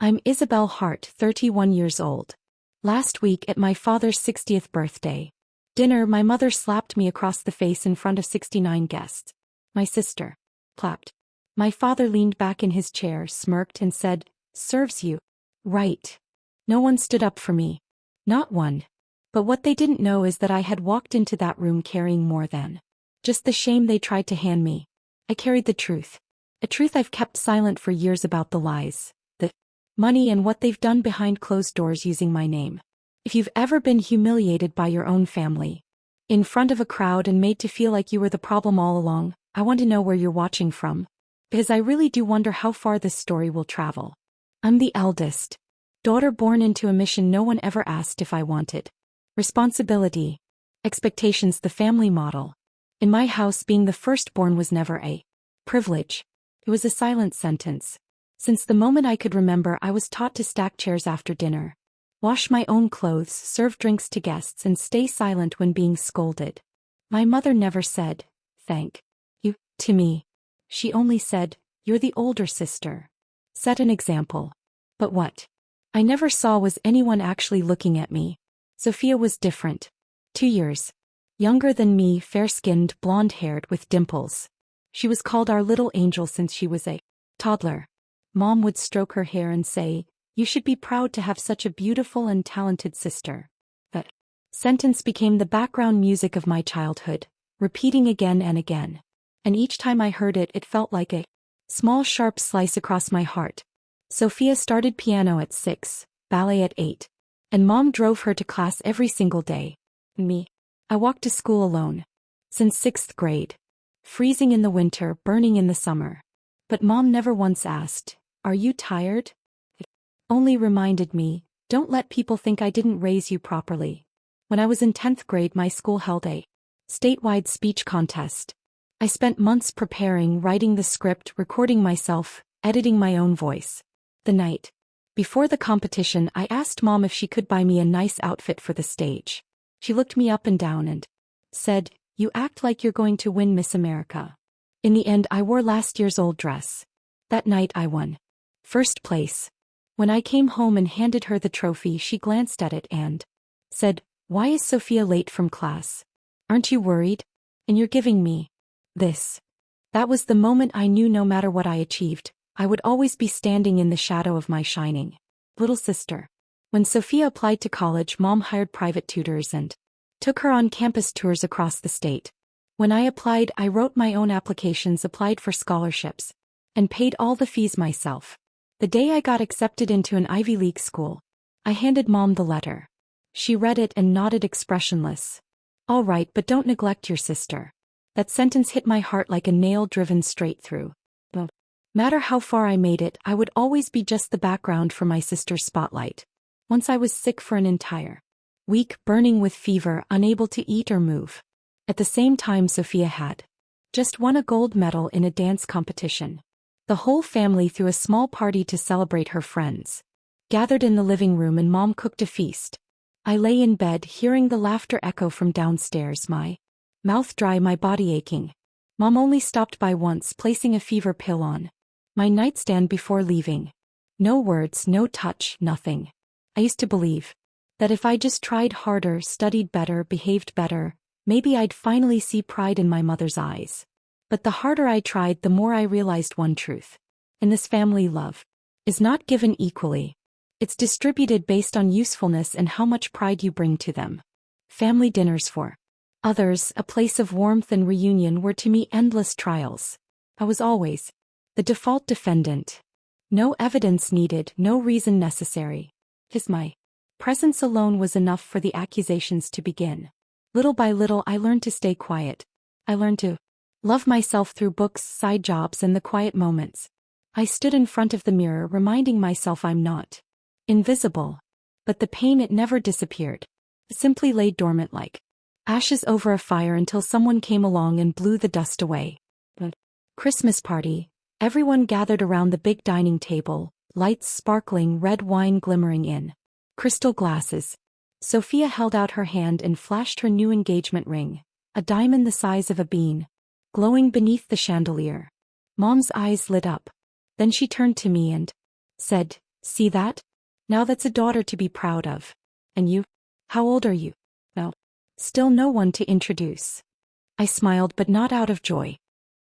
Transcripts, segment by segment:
I'm Isabel Hart, 31 years old. Last week at my father's 60th birthday dinner, my mother slapped me across the face in front of 69 guests. My sister clapped. My father leaned back in his chair, smirked, and said, "Serves you right." No one stood up for me. Not one. But what they didn't know is that I had walked into that room carrying more than just the shame they tried to hand me. I carried the truth. A truth I've kept silent for years about the lies, the money, and what they've done behind closed doors using my name. If you've ever been humiliated by your own family, in front of a crowd, and made to feel like you were the problem all along, I want to know where you're watching from. Because I really do wonder how far this story will travel. I'm the eldest daughter, born into a mission no one ever asked if I wanted. Responsibility, expectations, the family model. In my house, being the firstborn was never a privilege. It was a silent sentence. Since the moment I could remember, I was taught to stack chairs after dinner, wash my own clothes, serve drinks to guests, and stay silent when being scolded. My mother never said, "Thank you," to me. She only said, "You're the older sister." Set an example. But what I never saw was anyone actually looking at me. Sophia was different. 2 years younger than me, fair-skinned, blonde-haired, with dimples. She was called our little angel since she was a toddler. Mom would stroke her hair and say, "You should be proud to have such a beautiful and talented sister." That sentence became the background music of my childhood, repeating again and again. And each time I heard it, it felt like a small sharp slice across my heart. Sophia started piano at 6, ballet at 8, and Mom drove her to class every single day. Me, I walked to school alone. Since 6th grade. Freezing in the winter, burning in the summer. But Mom never once asked, "Are you tired?" It only reminded me, "Don't let people think I didn't raise you properly." When I was in 10th grade, my school held a statewide speech contest. I spent months preparing, writing the script, recording myself, editing my own voice. The night before the competition, I asked Mom if she could buy me a nice outfit for the stage. She looked me up and down and said, "You act like you're going to win Miss America." In the end, I wore last year's old dress. That night I won first place. When I came home and handed her the trophy, she glanced at it and said, "Why is Sophia late from class? Aren't you worried? And you're giving me this." That was the moment I knew no matter what I achieved, I would always be standing in the shadow of my shining little sister. When Sophia applied to college, Mom hired private tutors and took her on campus tours across the state. When I applied, I wrote my own applications, applied for scholarships, and paid all the fees myself. The day I got accepted into an Ivy League school, I handed Mom the letter. She read it and nodded, expressionless. "All right, but don't neglect your sister." That sentence hit my heart like a nail driven straight through. No matter how far I made it, I would always be just the background for my sister's spotlight. Once I was sick for an entire week, burning with fever, unable to eat or move. At the same time, Sophia had just won a gold medal in a dance competition. The whole family threw a small party to celebrate. Her friends gathered in the living room and Mom cooked a feast. I lay in bed, hearing the laughter echo from downstairs, my mouth dry, my body aching. Mom only stopped by once, placing a fever pill on my nightstand before leaving. No words, no touch, nothing. I used to believe that if I just tried harder, studied better, behaved better, maybe I'd finally see pride in my mother's eyes. But the harder I tried, the more I realized one truth. In this family, love is not given equally. It's distributed based on usefulness and how much pride you bring to them. Family dinners for others, a place of warmth and reunion, were to me endless trials. I was always the default defendant. No evidence needed, no reason necessary. Just my presence alone was enough for the accusations to begin. Little by little, I learned to stay quiet. I learned to love myself through books, side jobs, and the quiet moments. I stood in front of the mirror, reminding myself I'm not invisible. But the pain, it never disappeared. It simply lay dormant like ashes over a fire until someone came along and blew the dust away. The Christmas party. Everyone gathered around the big dining table, lights sparkling, red wine glimmering in crystal glasses. Sophia held out her hand and flashed her new engagement ring, a diamond the size of a bean, glowing beneath the chandelier. Mom's eyes lit up. Then she turned to me and said, See that? Now that's a daughter to be proud of. And you? How old are you? No. Still no one to introduce. I smiled, but not out of joy.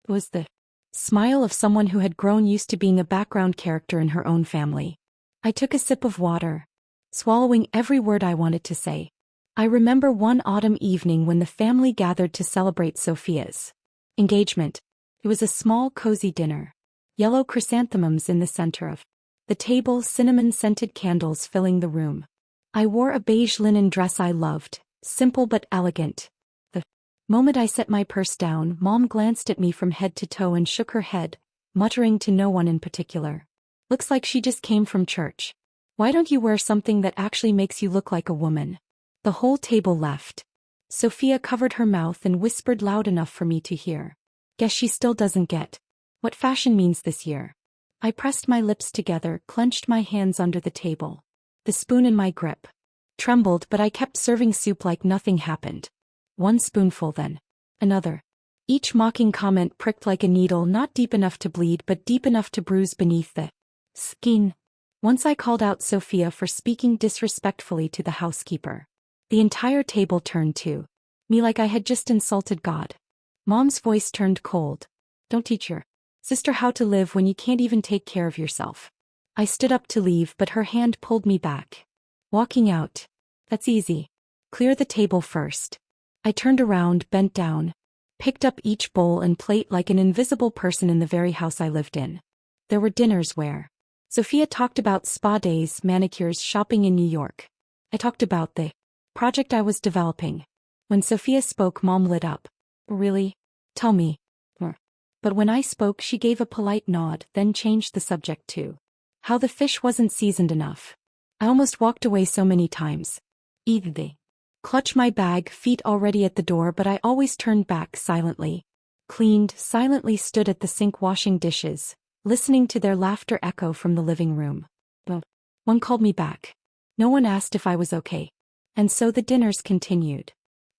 It was the smile of someone who had grown used to being a background character in her own family. I took a sip of water, swallowing every word I wanted to say. I remember one autumn evening when the family gathered to celebrate Sophia's engagement. It was a small, cozy dinner. Yellow chrysanthemums in the center of the table, cinnamon-scented candles filling the room. I wore a beige linen dress I loved, simple but elegant. The moment I set my purse down, Mom glanced at me from head to toe and shook her head, muttering to no one in particular. Looks like she just came from church. Why don't you wear something that actually makes you look like a woman? The whole table left. Sophia covered her mouth and whispered loud enough for me to hear. Guess she still doesn't get what fashion means this year. I pressed my lips together, clenched my hands under the table. The spoon in my grip trembled, but I kept serving soup like nothing happened. One spoonful, then another. Each mocking comment pricked like a needle, not deep enough to bleed but deep enough to bruise beneath the skin. Once I called out Sophia for speaking disrespectfully to the housekeeper. The entire table turned to me like I had just insulted God. Mom's voice turned cold. Don't teach your sister how to live when you can't even take care of yourself. I stood up to leave, but her hand pulled me back. Walking out. That's easy. Clear the table first. I turned around, bent down, picked up each bowl and plate like an invisible person in the very house I lived in. There were dinners where Sophia talked about spa days, manicures, shopping in New York. I talked about the project I was developing. When Sophia spoke, Mom lit up. Really? Tell me. But when I spoke, she gave a polite nod, then changed the subject to how the fish wasn't seasoned enough. I almost walked away so many times. Either they clutch my bag, feet already at the door, but I always turned back silently. Cleaned, silently stood at the sink washing dishes, listening to their laughter echo from the living room. But one called me back. No one asked if I was okay. And so the dinners continued.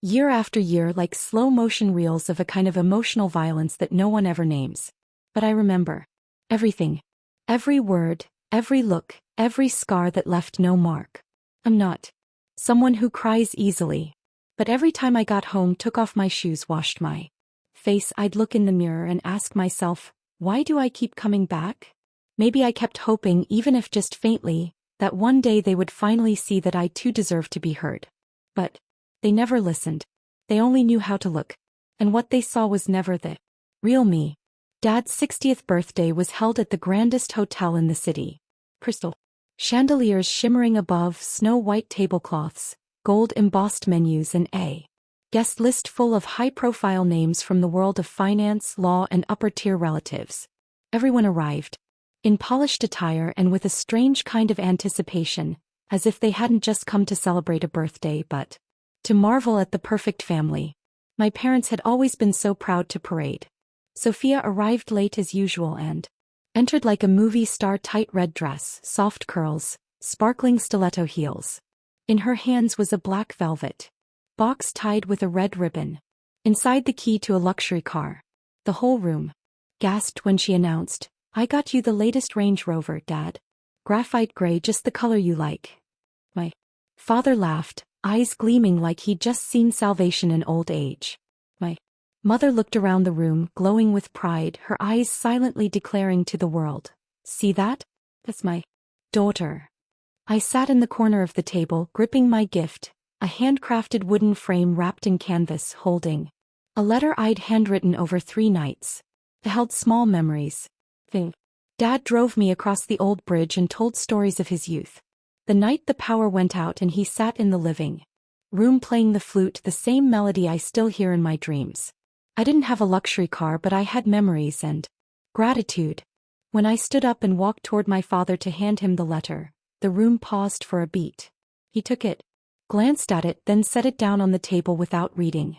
Year after year, like slow-motion reels of a kind of emotional violence that no one ever names. But I remember everything. Every word, every look, every scar that left no mark. I'm not someone who cries easily. But every time I got home, took off my shoes, washed my face, I'd look in the mirror and ask myself, why do I keep coming back? Maybe I kept hoping, even if just faintly, that one day they would finally see that I too deserved to be heard. But they never listened. They only knew how to look. And what they saw was never the real me. Dad's 60th birthday was held at the grandest hotel in the city. Crystal chandeliers shimmering above, snow-white tablecloths, gold-embossed menus, and a guest list full of high-profile names from the world of finance, law, and upper-tier relatives. Everyone arrived in polished attire and with a strange kind of anticipation, as if they hadn't just come to celebrate a birthday but to marvel at the perfect family. My parents had always been so proud to parade. Sophia arrived late as usual and entered like a movie star, tight red dress, soft curls, sparkling stiletto heels. In her hands was a black velvet box tied with a red ribbon. Inside, the key to a luxury car. The whole room gasped when she announced, I got you the latest Range Rover, Dad. Graphite gray, just the color you like. My father laughed, eyes gleaming like he'd just seen salvation in old age. My mother looked around the room, glowing with pride, her eyes silently declaring to the world, see that? That's my daughter. I sat in the corner of the table, gripping my gift, a handcrafted wooden frame wrapped in canvas, holding a letter I'd handwritten over 3 nights. It held small memories. Dad drove me across the old bridge and told stories of his youth. The night the power went out and he sat in the living room playing the flute, the same melody I still hear in my dreams. I didn't have a luxury car, but I had memories and gratitude. When I stood up and walked toward my father to hand him the letter, the room paused for a beat. He took it, glanced at it, then set it down on the table without reading.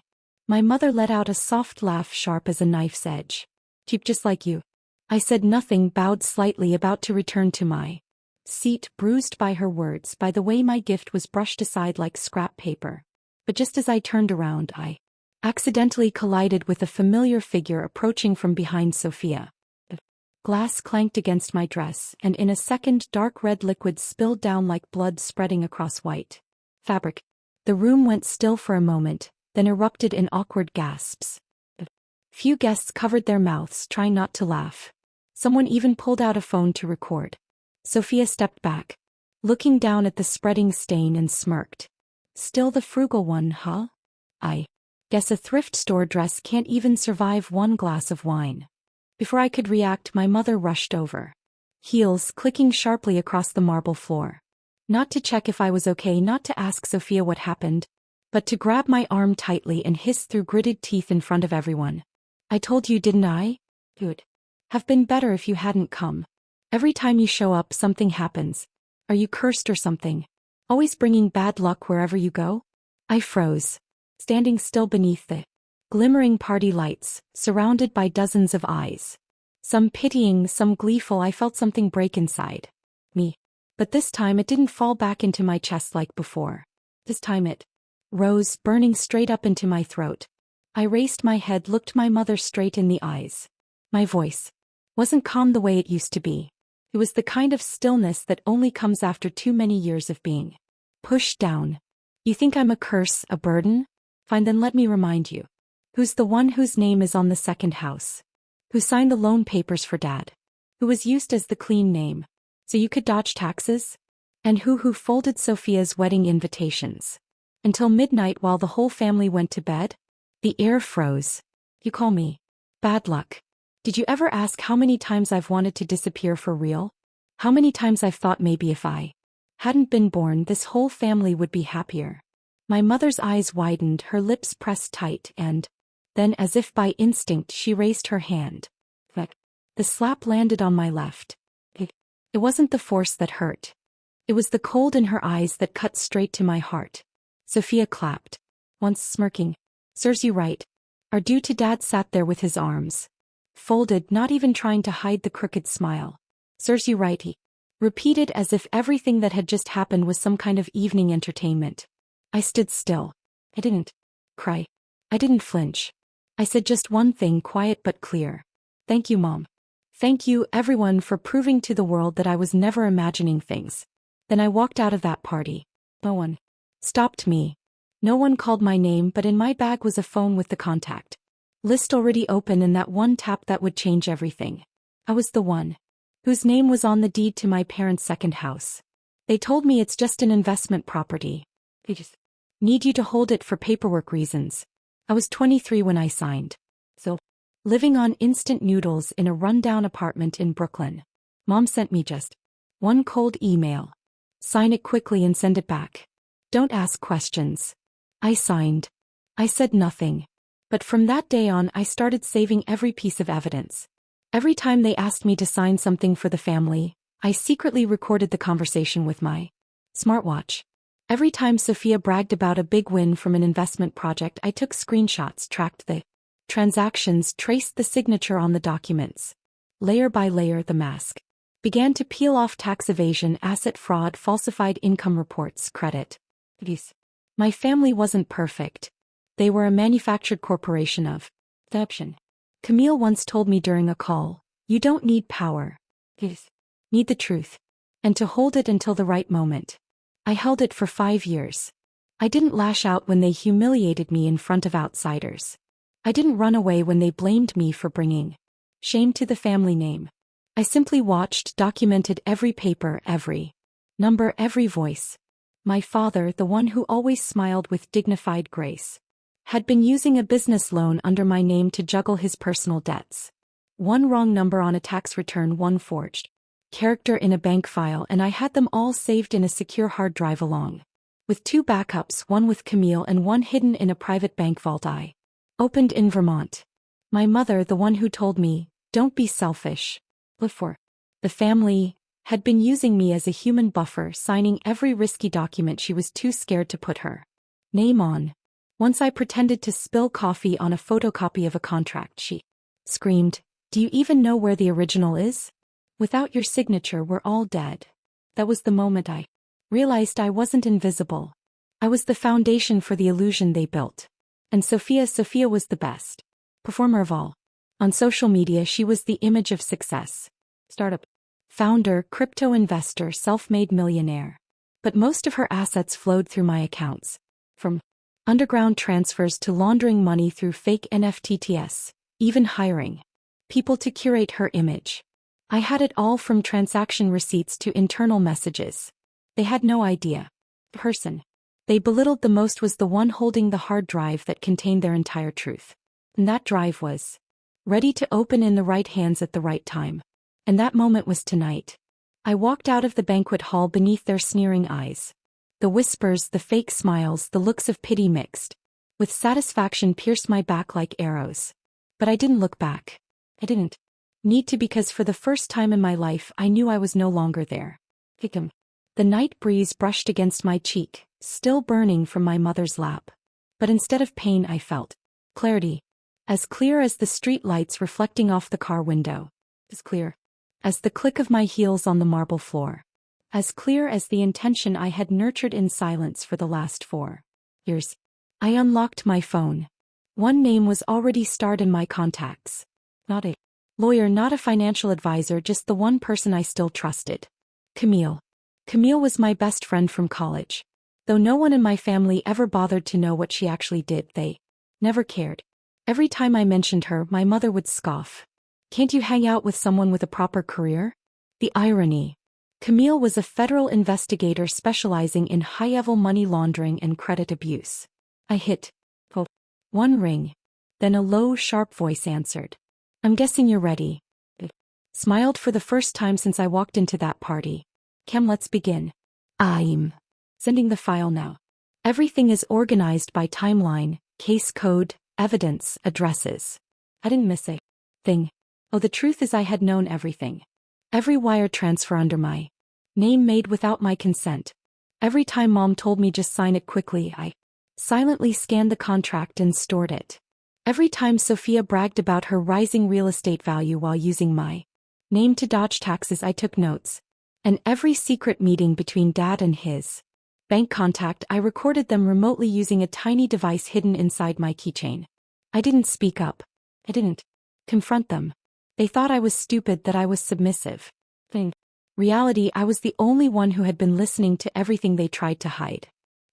My mother let out a soft laugh, sharp as a knife's edge. Cheap, just like you. I said nothing, bowed slightly, about to return to my seat, bruised by her words, by the way my gift was brushed aside like scrap paper. But just as I turned around, I accidentally collided with a familiar figure approaching from behind Sophia. Glass clanked against my dress, and in a second dark red liquid spilled down like blood spreading across white fabric. The room went still for a moment, then erupted in awkward gasps. A few guests covered their mouths, trying not to laugh. Someone even pulled out a phone to record. Sophia stepped back, looking down at the spreading stain, and smirked. Still the frugal one, huh? I guess a thrift store dress can't even survive one glass of wine. Before I could react, my mother rushed over, heels clicking sharply across the marble floor. Not to check if I was okay, not to ask Sophia what happened, but to grab my arm tightly and hiss through gritted teeth in front of everyone. I told you, didn't I? It would have been better if you hadn't come. Every time you show up, something happens. Are you cursed or something? Always bringing bad luck wherever you go? I froze, standing still beneath the glimmering party lights, surrounded by dozens of eyes. Some pitying, some gleeful. I felt something break inside me. But this time it didn't fall back into my chest like before. This time it rose, burning straight up into my throat. I raised my head, looked my mother straight in the eyes. My voice wasn't calm the way it used to be. It was the kind of stillness that only comes after too many years of being pushed down. You think I'm a curse, a burden? Fine, then let me remind you. Who's the one whose name is on the second house? Who signed the loan papers for Dad? Who was used as the clean name so you could dodge taxes? And who folded Sophia's wedding invitations until midnight while the whole family went to bed? The air froze. You call me bad luck? Did you ever ask how many times I've wanted to disappear for real? How many times I've thought maybe if I hadn't been born, this whole family would be happier? My mother's eyes widened, her lips pressed tight, and then, as if by instinct, she raised her hand. The slap landed on my left. It wasn't the force that hurt. It was the cold in her eyes that cut straight to my heart. Sophia clapped, once smirking. Serves you right. Our due to Dad sat there with his arms folded, not even trying to hide the crooked smile. Serves you right, he repeated, as if everything that had just happened was some kind of evening entertainment. I stood still. I didn't cry. I didn't flinch. I said just one thing, quiet but clear. Thank you, Mom. Thank you, everyone, for proving to the world that I was never imagining things. Then I walked out of that party. No one stopped me. No one called my name, but in my bag was a phone with the contact list already open, and that one tap that would change everything. I was the one whose name was on the deed to my parents' second house. They told me it's just an investment property. They just need you to hold it for paperwork reasons. I was 23 when I signed. So, living on instant noodles in a rundown apartment in Brooklyn. Mom sent me just one cold email. Sign it quickly and send it back. Don't ask questions. I signed. I said nothing. But from that day on, I started saving every piece of evidence. Every time they asked me to sign something for the family, I secretly recorded the conversation with my smartwatch. Every time Sophia bragged about a big win from an investment project, I took screenshots, tracked the transactions, traced the signature on the documents. Layer by layer, the mask began to peel off: tax evasion, asset fraud, falsified income reports, credit abuse. My family wasn't perfect. They were a manufactured corporation of deception. Camille once told me during a call, "You don't need power. You need the truth. And to hold it until the right moment." I held it for 5 years. I didn't lash out when they humiliated me in front of outsiders. I didn't run away when they blamed me for bringing shame to the family name. I simply watched, documented every paper, every number, every voice. My father, the one who always smiled with dignified grace, had been using a business loan under my name to juggle his personal debts. One wrong number on a tax return, one forged character in a bank file, and I had them all saved in a secure hard drive along with 2 backups, one with Camille and one hidden in a private bank vault I opened in Vermont. My mother, the one who told me, "Don't be selfish. Live for the family," had been using me as a human buffer, signing every risky document she was too scared to put her name on. Once I pretended to spill coffee on a photocopy of a contract. She screamed, "Do you even know where the original is? Without your signature, we're all dead." That was the moment I realized I wasn't invisible. I was the foundation for the illusion they built. And Sophia was the best performer of all. On social media, she was the image of success. Startup founder, crypto investor, self-made millionaire. But most of her assets flowed through my accounts. From underground transfers to laundering money through fake NFTs, even hiring people to curate her image. I had it all, from transaction receipts to internal messages. They had no idea. The person they belittled the most was the one holding the hard drive that contained their entire truth. And that drive was ready to open in the right hands at the right time. And that moment was tonight. I walked out of the banquet hall beneath their sneering eyes. The whispers, the fake smiles, the looks of pity mixed with satisfaction pierced my back like arrows. But I didn't look back. I didn't need to, because for the first time in my life I knew I was no longer there. Victim. The night breeze brushed against my cheek, still burning from my mother's lap. But instead of pain I felt clarity. As clear as the street lights reflecting off the car window. As clear as the click of my heels on the marble floor. As clear as the intention I had nurtured in silence for the last 4 years. I unlocked my phone. One name was already starred in my contacts. Not a lawyer, not a financial advisor, just the one person I still trusted. Camille. Camille was my best friend from college. Though no one in my family ever bothered to know what she actually did, they never cared. Every time I mentioned her, my mother would scoff. Can't you hang out with someone with a proper career? The irony. Camille was a federal investigator specializing in high-level money laundering and credit abuse. I hit one ring. Then a low, sharp voice answered. I'm guessing you're ready. I smiled for the first time since I walked into that party. Cam, let's begin. I'm sending the file now. Everything is organized by timeline, case code, evidence, addresses. I didn't miss a thing. Oh, the truth is I had known everything. Every wire transfer under my name made without my consent. Every time Mom told me just sign it quickly, I silently scanned the contract and stored it. Every time Sophia bragged about her rising real estate value while using my name to dodge taxes, I took notes. And every secret meeting between Dad and his bank contact, I recorded them remotely using a tiny device hidden inside my keychain. I didn't speak up. I didn't confront them. They thought I was stupid, that I was submissive. In reality, I was the only one who had been listening to everything they tried to hide.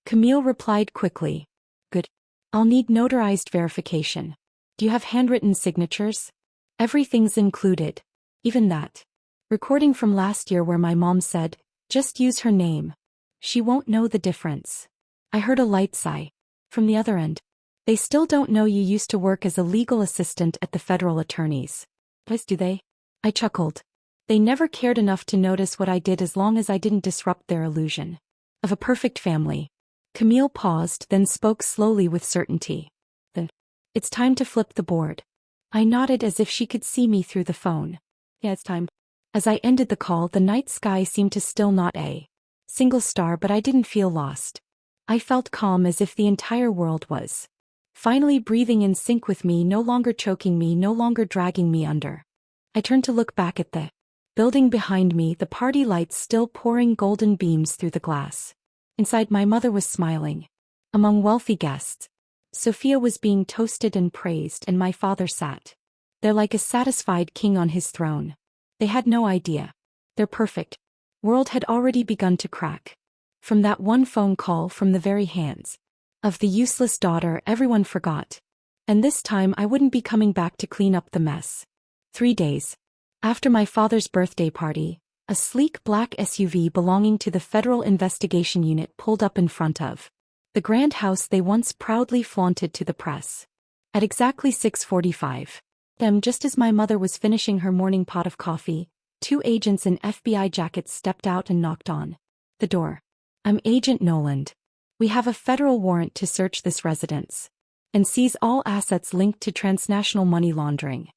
Camille replied quickly. Good. I'll need notarized verification. Do you have handwritten signatures? Everything's included. Even that recording from last year where my mom said, just use her name. She won't know the difference. I heard a light sigh. From the other end. They still don't know you used to work as a legal assistant at the federal attorneys. Yes, do they? I chuckled. They never cared enough to notice what I did as long as I didn't disrupt their illusion of a perfect family. Camille paused, then spoke slowly with certainty. It's time to flip the board. I nodded as if she could see me through the phone. Yeah, it's time. As I ended the call, the night sky seemed to still not a single star, but I didn't feel lost. I felt calm, as if the entire world was finally breathing in sync with me, no longer choking me, no longer dragging me under. I turned to look back at the building behind me, the party lights still pouring golden beams through the glass. Inside, my mother was smiling. Among wealthy guests, Sophia was being toasted and praised, and my father sat there like a satisfied king on his throne. They had no idea. Their perfect world had already begun to crack. From that one phone call, from the very hands of the useless daughter, everyone forgot. And this time I wouldn't be coming back to clean up the mess. 3 days after my father's birthday party, a sleek black SUV belonging to the Federal Investigation Unit pulled up in front of the grand house they once proudly flaunted to the press. At exactly 6:45 p.m., just as my mother was finishing her morning pot of coffee, 2 agents in FBI jackets stepped out and knocked on the door. I'm Agent Noland. We have a federal warrant to search this residence and seize all assets linked to transnational money laundering.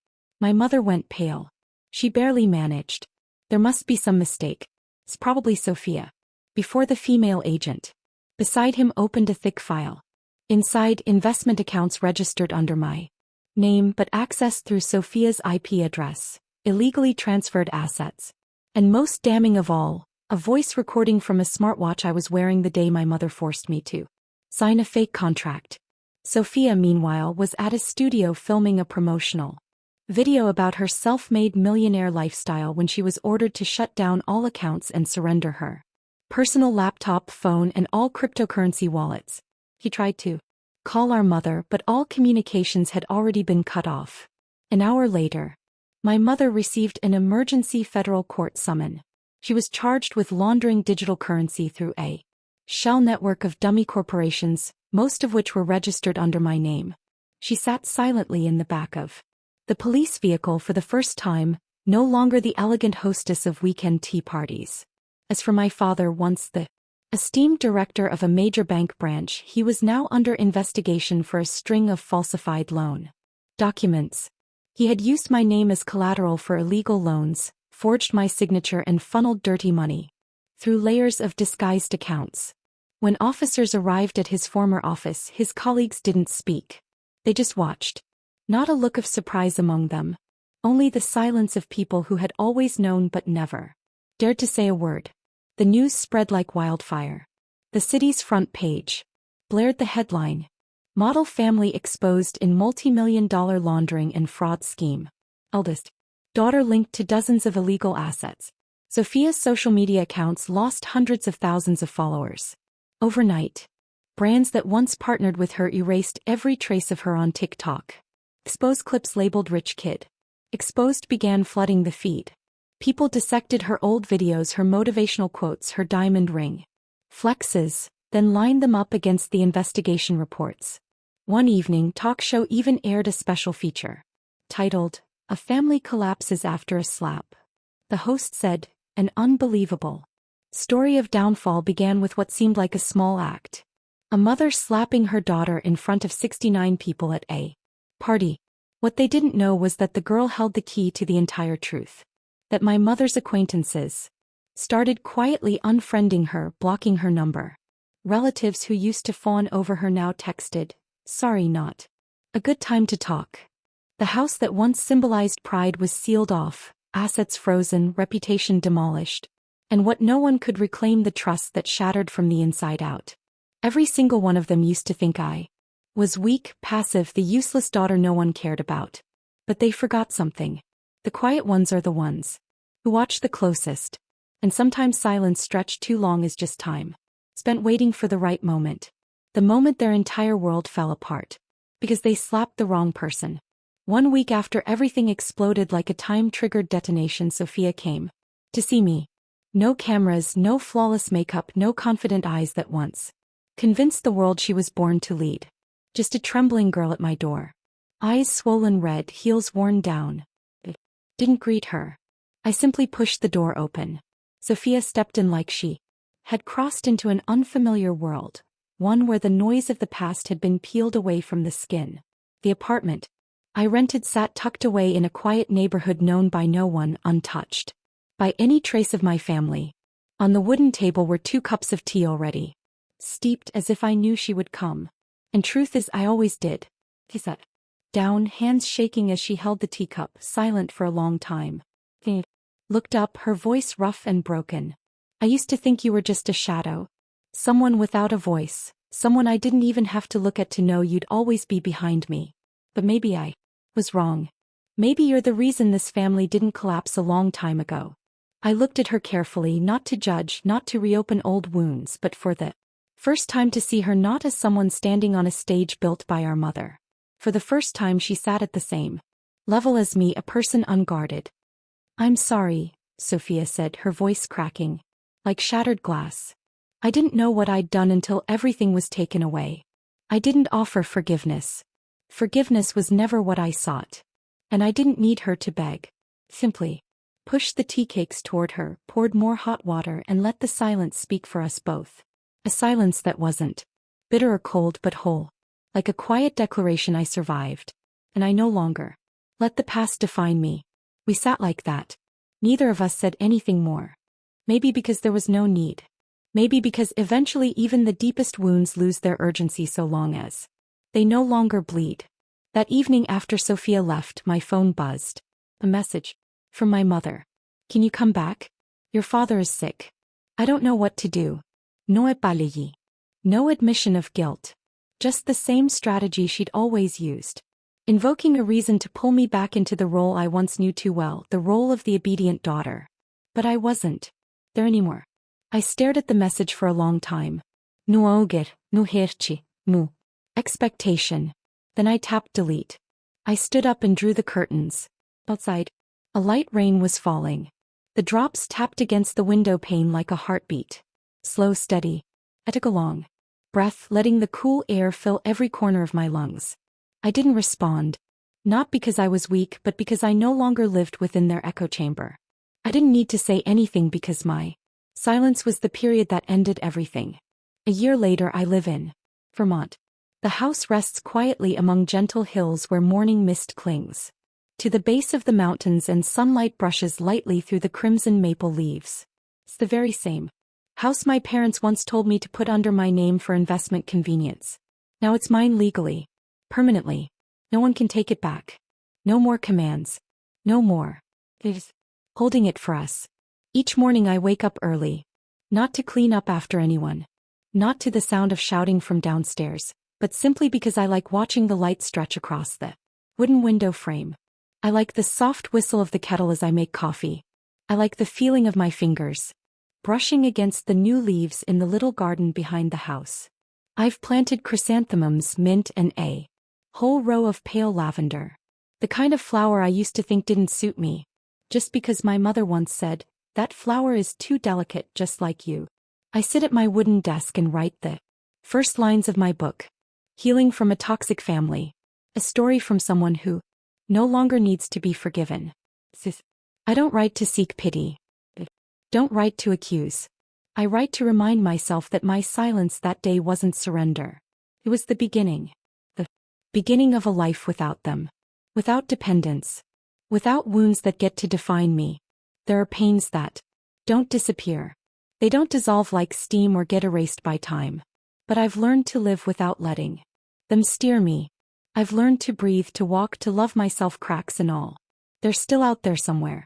My mother went pale. She barely managed. There must be some mistake. It's probably Sophia. Before the female agent beside him opened a thick file. Inside, investment accounts registered under my name but accessed through Sophia's IP address, illegally transferred assets. And most damning of all, a voice recording from a smartwatch I was wearing the day my mother forced me to sign a fake contract. Sophia, meanwhile, was at a studio filming a promotional Video about her self-made millionaire lifestyle when she was ordered to shut down all accounts and surrender her personal laptop, phone, and all cryptocurrency wallets. He tried to call our mother, but all communications had already been cut off. An hour later, my mother received an emergency federal court summon. She was charged with laundering digital currency through a shell network of dummy corporations, most of which were registered under my name. She sat silently in the back of the police vehicle for the first time, no longer the elegant hostess of weekend tea parties. As for my father, once the esteemed director of a major bank branch, he was now under investigation for a string of falsified loan documents. He had used my name as collateral for illegal loans, forged my signature, and funneled dirty money through layers of disguised accounts. When officers arrived at his former office, his colleagues didn't speak. They just watched. Not a look of surprise among them. Only the silence of people who had always known but never dared to say a word. The news spread like wildfire. The city's front page blared the headline: Model family exposed in multi-million-dollar laundering and fraud scheme. Eldest daughter linked to dozens of illegal assets. Sophia's social media accounts lost hundreds of thousands of followers. Overnight, brands that once partnered with her erased every trace of her on TikTok. Exposed clips labeled "Rich Kid." Exposed began flooding the feed. People dissected her old videos, her motivational quotes, her diamond ring flexes, then lined them up against the investigation reports. One evening, talk show even aired a special feature titled, "A Family Collapses After a Slap." The host said, "An unbelievable story of downfall began with what seemed like a small act. A mother slapping her daughter in front of 69 people at a party. What they didn't know was that the girl held the key to the entire truth. That my mother's acquaintances started quietly unfriending her, blocking her number. Relatives who used to fawn over her now texted, 'Sorry, not a good time to talk.' The house that once symbolized pride was sealed off, assets frozen, reputation demolished. And what no one could reclaim, the trust that shattered from the inside out. Every single one of them used to think I was weak, passive, the useless daughter no one cared about. But they forgot something. The quiet ones are the ones who watch the closest. And sometimes silence stretched too long is just time spent waiting for the right moment. The moment their entire world fell apart. Because they slapped the wrong person. 1 week after everything exploded like a time-triggered detonation, Sophia came to see me. No cameras, no flawless makeup, no confident eyes that once convinced the world she was born to lead. Just a trembling girl at my door. Eyes swollen red, heels worn down. Didn't greet her. I simply pushed the door open. Sophia stepped in like she had crossed into an unfamiliar world, one where the noise of the past had been peeled away from the skin. The apartment I rented sat tucked away in a quiet neighborhood known by no one, untouched by any trace of my family. On the wooden table were 2 cups of tea already steeped, as if I knew she would come. And truth is, I always did. She sat down, hands shaking as she held the teacup, silent for a long time. She looked up, her voice rough and broken. "I used to think you were just a shadow. Someone without a voice. Someone I didn't even have to look at to know you'd always be behind me. But maybe I was wrong. Maybe you're the reason this family didn't collapse a long time ago." I looked at her carefully, not to judge, not to reopen old wounds, but for the first time to see her not as someone standing on a stage built by our mother. For the first time she sat at the same level as me, a person unguarded. "I'm sorry," Sophia said, her voice cracking like shattered glass. "I didn't know what I'd done until everything was taken away. I didn't offer forgiveness. Forgiveness was never what I sought. And I didn't need her to beg. Simply pushed the tea cakes toward her, poured more hot water, and let the silence speak for us both. A silence that wasn't bitter or cold but whole. Like a quiet declaration I survived. And I no longer let the past define me. We sat like that. Neither of us said anything more. Maybe because there was no need. Maybe because eventually even the deepest wounds lose their urgency so long as they no longer bleed. That evening after Sophia left, my phone buzzed. A message from my mother. "Can you come back? Your father is sick. I don't know what to do." No apology. No admission of guilt. Just the same strategy she'd always used. invoking a reason to pull me back into the role I once knew too well, the role of the obedient daughter. But I wasn't there anymore. I stared at the message for a long time. No oger, no herchi, mu. Expectation. Then I tapped delete. I stood up and drew the curtains. Outside, a light rain was falling. The drops tapped against the window pane like a heartbeat. Slow, steady. I took a long breath, letting the cool air fill every corner of my lungs. I didn't respond. Not because I was weak, but because I no longer lived within their echo chamber. I didn't need to say anything because my silence was the period that ended everything. A year later, I live in Vermont. The house rests quietly among gentle hills where morning mist clings to the base of the mountains and sunlight brushes lightly through the crimson maple leaves. It's the very same house my parents once told me to put under my name for investment convenience. Now it's mine legally, permanently. No one can take it back. No more commands. No more. It's holding it for us. Each morning I wake up early. Not to clean up after anyone. Not to the sound of shouting from downstairs, but simply because I like watching the light stretch across the wooden window frame. I like the soft whistle of the kettle as I make coffee. I like the feeling of my fingers brushing against the new leaves in the little garden behind the house. I've planted chrysanthemums, mint, and a whole row of pale lavender. The kind of flower I used to think didn't suit me, just because my mother once said, "That flower is too delicate, just like you." I sit at my wooden desk and write the first lines of my book, Healing from a Toxic Family, a story from someone who no longer needs to be forgiven. I don't write to seek pity. Don't write to accuse. I write to remind myself that my silence that day wasn't surrender. It was the beginning. The beginning of a life without them. Without dependence. Without wounds that get to define me. There are pains that don't disappear. They don't dissolve like steam or get erased by time. But I've learned to live without letting them steer me. I've learned to breathe, to walk, to love myself, cracks and all. They're still out there somewhere.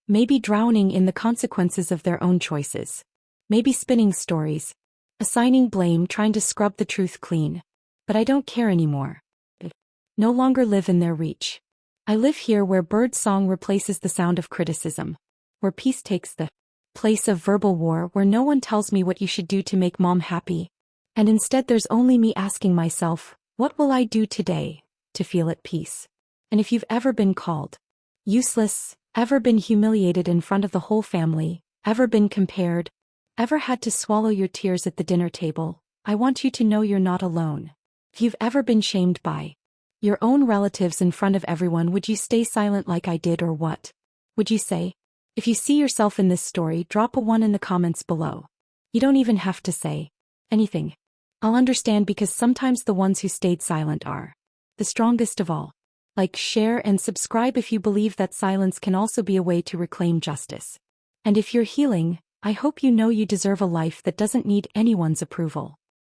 Maybe drowning in the consequences of their own choices. Maybe spinning stories. Assigning blame, trying to scrub the truth clean. But I don't care anymore. I no longer live in their reach. I live here where bird song replaces the sound of criticism. Where peace takes the place of verbal war, where no one tells me what you should do to make mom happy. And instead there's only me asking myself, what will I do today to feel at peace? And if you've ever been called useless, ever been humiliated in front of the whole family, ever been compared, ever had to swallow your tears at the dinner table, I want you to know you're not alone. If you've ever been shamed by your own relatives in front of everyone, would you stay silent like I did, or what would you say? If you see yourself in this story, drop a 1 in the comments below. You don't even have to say anything. I'll understand, because sometimes the ones who stayed silent are the strongest of all. Like, share, and subscribe if you believe that silence can also be a way to reclaim justice. And if you're healing, I hope you know you deserve a life that doesn't need anyone's approval.